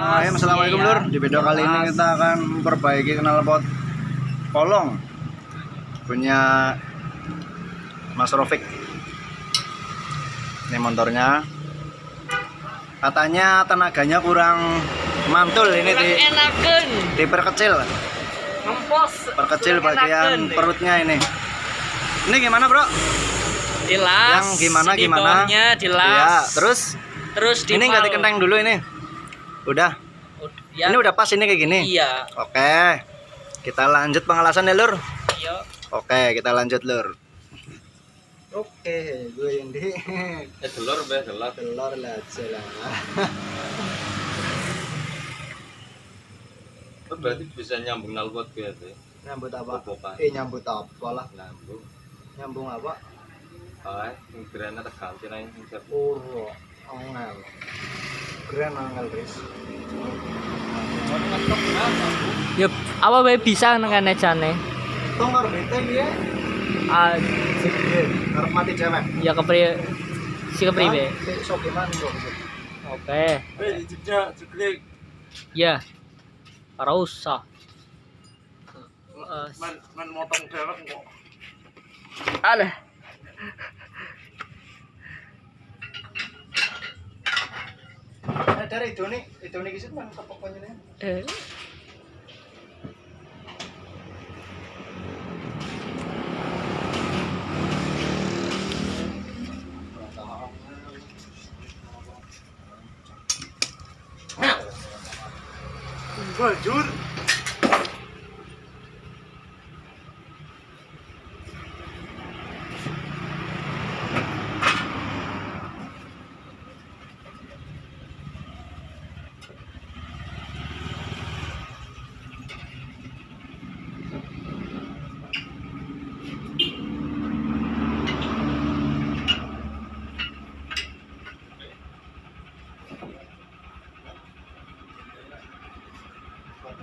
Mas. Assalamualaikum Iya, Lur. Di video kali ini kita akan memperbaiki knalpot kolong punya Mas Rofik. Ini motornya. Katanya tenaganya kurang mantul ini enakan. diperkecil. Ngempos. Perkecil bagian perutnya ini. Ini gimana, Bro? Dilas. Yang gimana di gimana? bawahnya dilas. Ya, terus di ini nggak dikenteng dulu ini. Udah. Ya. Ini udah pas ini kayak gini. Iya. Oke. Kita lanjut pengelasan ya, Lur. Iya. Oke, kita lanjut, Lur. Oke, gue ini. Telur be, telur. Telur lah aja lah. Itu berarti bisa nyambung knalpot gitu ya. Nyambut apa? Popokan. Nyambut apa lah? Nyambung. Nyambung apa? Ay, ingkiranya terganti na yung insert. Oh, angel. Keren angel, Riz. Yup, apa bae bisa dengan ejane? Tongor bete dia. Ah, Harap mati cewek. ya kepri si kepriwe. Sok gimana kok? Oke. Be, jejak, jeklik. Ya. Ora usah. Man motong dewek kok. Ada. Dari itu nih kisah mana tepuk panjangnya? Bajur.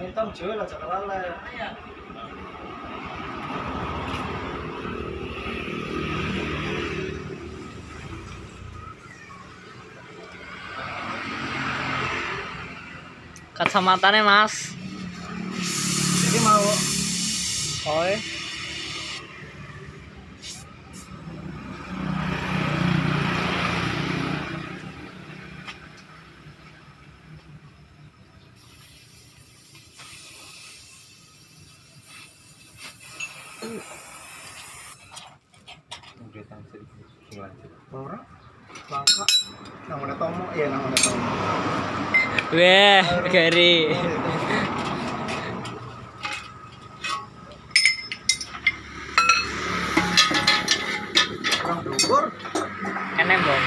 Hitam jual lah jangan lalai. Kacamatanya, Mas. Ini mau. Oi. Udah tangsel lanjut. Orang langka. Nang udah tomo, iya nang udah tomo. Weh, Gary. Orang berubur. Enem, Bang.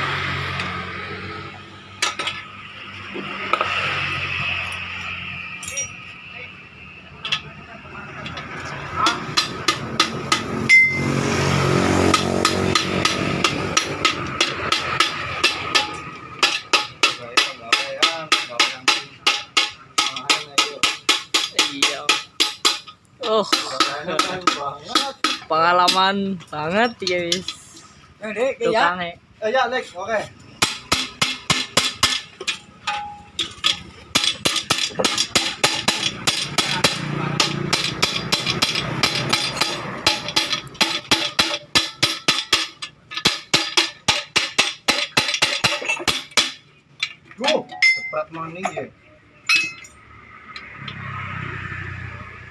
Iya. Oh, pengalaman banget ya, wis. Dek, ya. Tukangnya. Ya, Lex, oke. Cepat maning ya.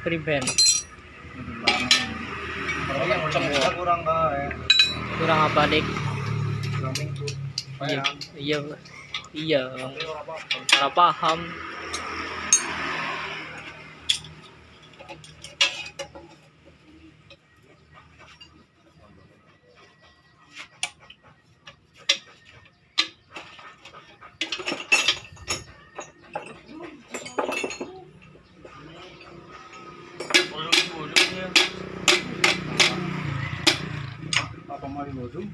Prevent. Kalau yang kurang kayak Kurang apa, Dik? kurang minggu. Iya. Iya. Iya. Ora paham. Apa mau dibodong?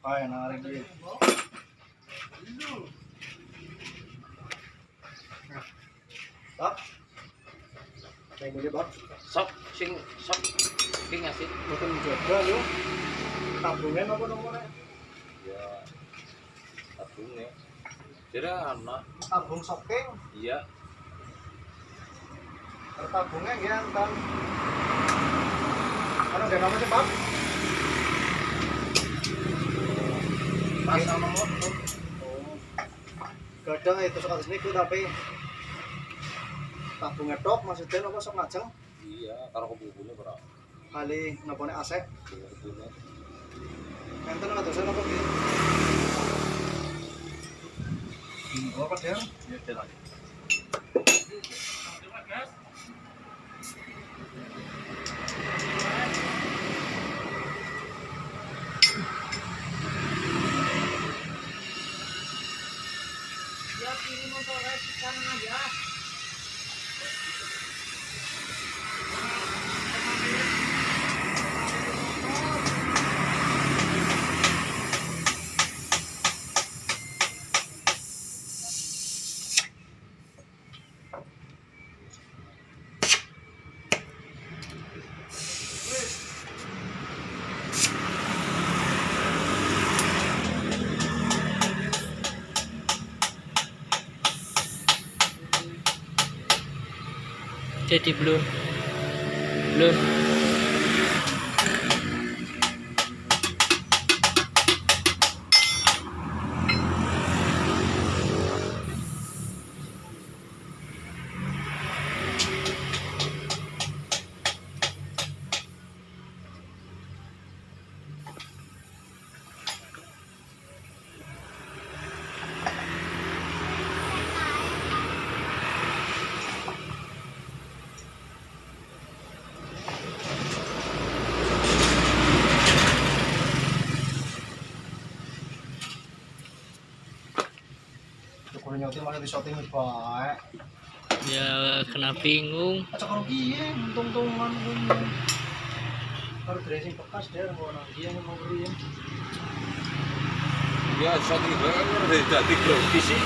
Kayak narik dia. Stop. Kayak gini, Bang. Sok, sok. King ngasih. Bukan juga lu. Tabungan apa nomornya? Ya. Tabungnya. Jadi anak. tabung soking, Iya. tabungnya ya kan. Kalau nggak nama sih Pak? Pasang nomor. Kadang itu suka sini tapi tabungnya tok maksudnya apa sok ngajeng Iya, karo kebubunya berapa? kali ngapone AC. Kebubunya. Enten nggak dosen apa gitu? Apa dia? Ya jelas. Jadi belum. Kudu nyotir malah di shooting baik. Ya kena bingung. Acak karo kiye untung-untungan ngono. Karo dressing bekas dia ngono dia yang mau beri. Ya, shooting banget udah jadi grogi sih.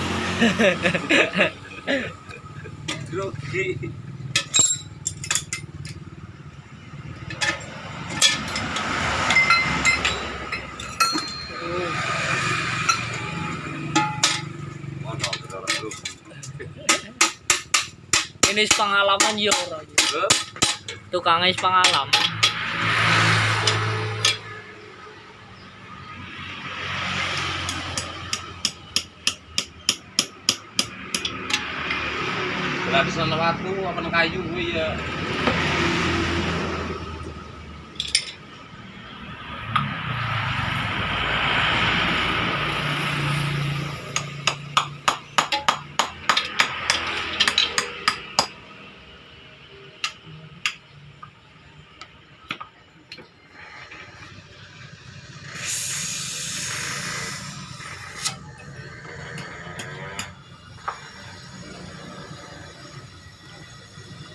Grogi. Mana benar grogi. Ini pengalaman yo ora. Tukangnya pengalaman. Lah di sana watu apa kayu ya.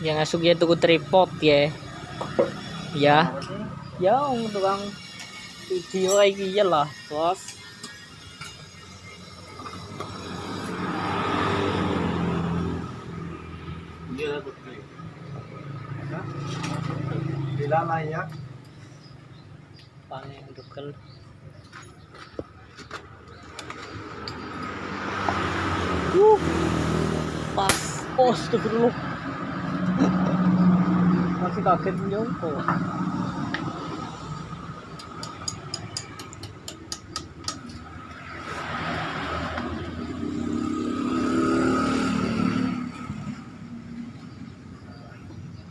Yang asuk ya tuku tripod ya. Ya tukang video kayak gini lah, bos. Iya betul. Bila layak Paling dukel. Pas. Oh, astagfirullah. Masih kaget nyongko.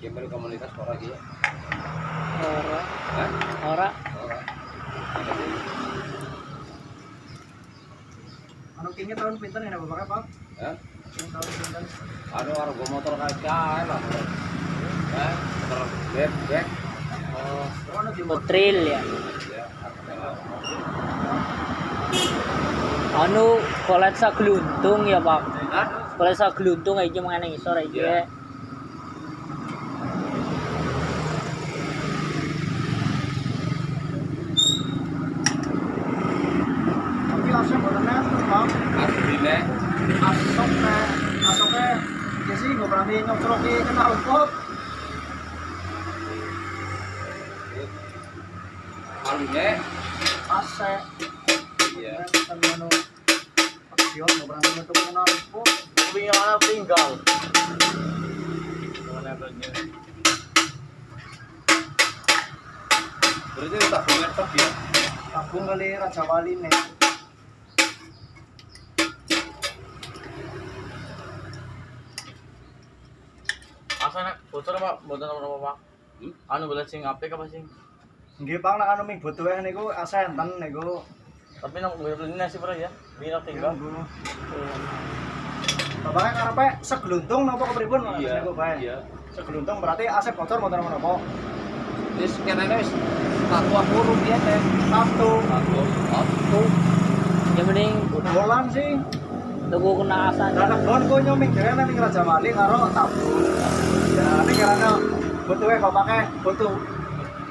Gimana komunitas kok lagi ya? Ora, Hah? ora. Ora. anu kini tahun pinter yang apa pakai Pak? Hah? Ini tahun pinter. Aduh, orang gua motor kaca lah. Motor bek. Oh, ono di Betril ya. Ya, Anu kolet sa gluntung ya, Pak. Hah? Kolet sa gluntung aja mengenai ngisor aja. Iya. tapi asok orangnya tuh Pak. Asline Asoknya ya sih nggak berani nyokroki kena hukum. Aline Asek. iya. Kan anu video nggak pernah nutup lampu. Kupingnya mana tinggal. Mana levelnya? Berarti tak laptop ya? Tabung kali Raja Wali nih. Asa nak bocor Pak, mboten apa-apa Pak. Anu boleh sing apik apa sing? Nggih Bang, nek anu ming butuh niku asenten niku. Tapi nang beli nasi pura ya. Bina tinggal. Bapaknya karepe segluntung napa kepripun Mas Iya. niku bae? Iya. Segluntung berarti AC bocor mboten napa. Wis kene wis satu aku rupiah teh. Satu. Satu. Yang penting Bolan sih. tuku kena asan. Karena bon kok nyoming dhewe nang Raja Wali karo tabung. Ya nek karena butuhe bapaknya butuh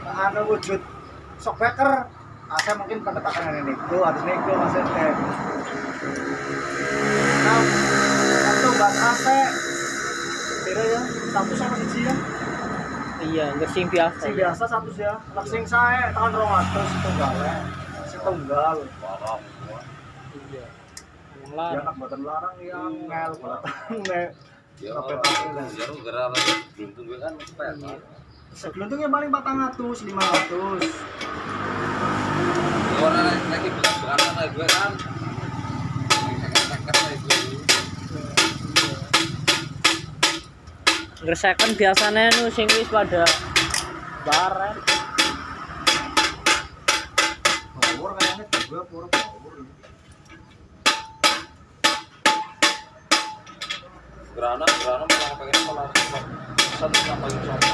anu wujud shockbreaker. AC mungkin pendekatannya ini. Tuh harus niku Mas Ente. Nah, satu ban AC. Kira ya, satu sama siji ya. Iya, enggak sing biasa. Sing biasa satu ya. Nek sing sae tahun 200 setunggal. Setunggal. Parah. Iya. Ya Lah, anak boten larang ya ngel bolatan nek. Ya, Sampai pasti lah. ya lu gerak beruntung gue kan cepet. Segeluntungnya paling 400, 500. Orang lagi belas-belasan lah gue kan. Sakit-sakit lah gue. ngresekan biasanya nu sing wis pada baret. Power kayaknya juga power. Gerana malah pengen malah satu sama sama.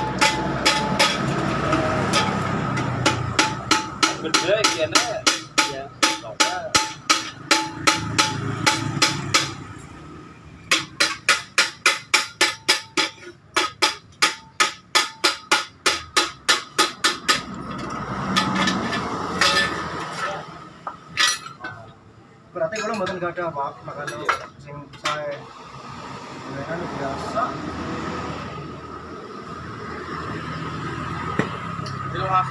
Gede kiana Ya. nopo. Berarti kalau mboten gak ada apa makanya sing saya kan biasa. Itu Mas.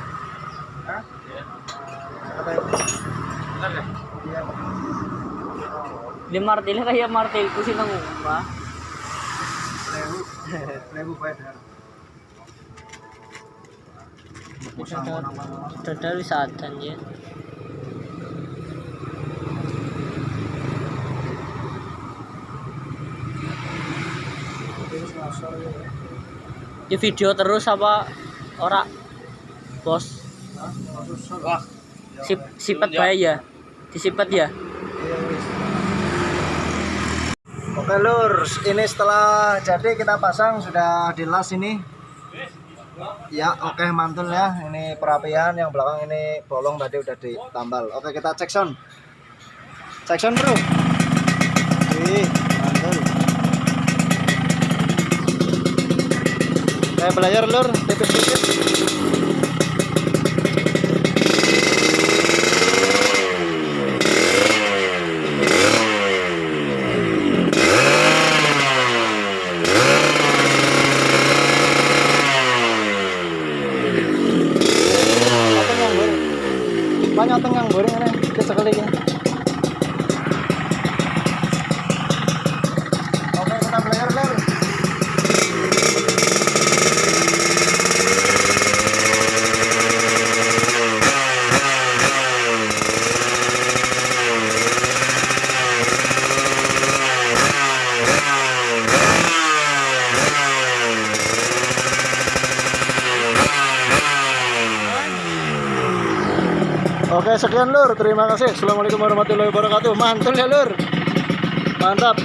Hah? Ya. Apa itu? Benar ya? Iya. Di martil kayak martilku sih nang omah. Lewu bayar. Pusang mana-mana. Dadar wis adan ya. Terus ngasor ya. Di video terus apa ora? Bos, Hah? Ngasor. Wah, sifat bae ya. Disifat ya. Oke lur, ini setelah jadi kita pasang sudah dilas ini. Ya oke mantul ya. Ini perapian yang belakang ini bolong tadi udah ditambal. Oke kita cek sound. Cek sound bro. Wih mantul. Saya belajar lur tipis-tipis. Banyak tengah goreng ini kita sekali ini. Oke kita belajar lur. Oke sekian lur, terima kasih. Assalamualaikum warahmatullahi wabarakatuh. Mantul ya lur, mantap.